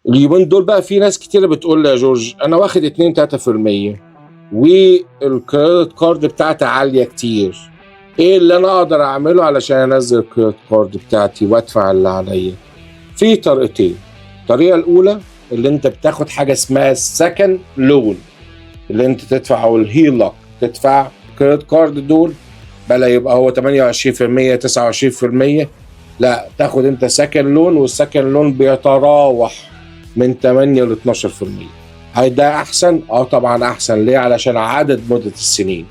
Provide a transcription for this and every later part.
اليومين دول بقى في ناس كتيرة بتقول لي يا جورج انا واخد 2-3% والكريدت كارد بتاعتي عالية كتير، ايه اللي انا اقدر اعمله علشان انزل الكريدت كارد بتاعتي وادفع اللي عليا؟ في طريقتين. الطريقة الاولى اللي انت بتاخد حاجة اسمها السكند لون، اللي انت تدفع، او الهيلوك، تدفع الكريدت كارد دول بلا يبقى هو 28% 29%، لا تاخد انت سكند لون، والسكند لون بيتراوح من 8 ل 12%. هل ده احسن؟ طبعا احسن. ليه؟ علشان عدد مدة السنين.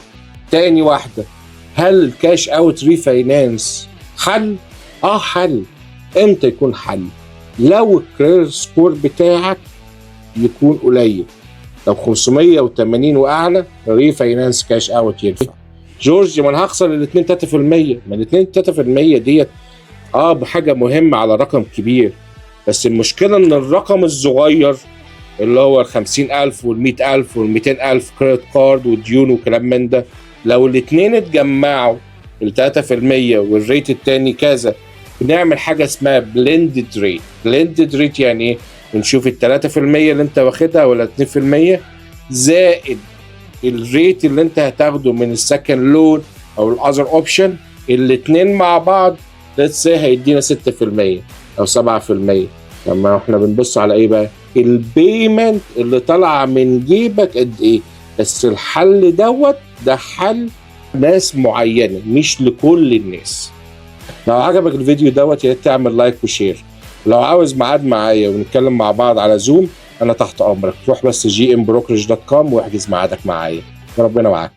تاني واحدة، هل الكاش اوت ريفاينانس حل؟ حل. امتى يكون حل؟ لو الكريدت سكور بتاعك يكون قليل، لو 580 واعلى ريفاينانس كاش اوت ينفع. جورج ما انا هخسر ال 2-3%، ما ال 2-3% ديت بحاجة مهمة على رقم كبير، بس المشكلة ان الرقم الصغير اللي هو ال50,000 وال100,000 وال200,000 كريدت كارد وديون وكلام من ده، لو الاتنين اتجمعوا ال3% والريت التاني كذا، بنعمل حاجة اسمها بلندد ريت. بلندد ريت يعني ايه؟ بنشوف ال3% اللي انت واخدها ولا 2% زائد الريت اللي انت هتاخده من السكند لون او الاذر اوبشن، الاتنين مع بعض ليتس سي هيدينا 6% او 7%. لما احنا بنبص على ايه بقى؟ البيمنت اللي طالعه من جيبك قد ايه. بس الحل ده حل ناس معينه مش لكل الناس. لو عجبك الفيديو يا ريت تعمل لايك وشير. لو عاوز ميعاد معايا ونتكلم مع بعض على زوم انا تحت امرك، روح بس gmbrokerage.com واحجز ميعادك معايا. ربنا معاكم.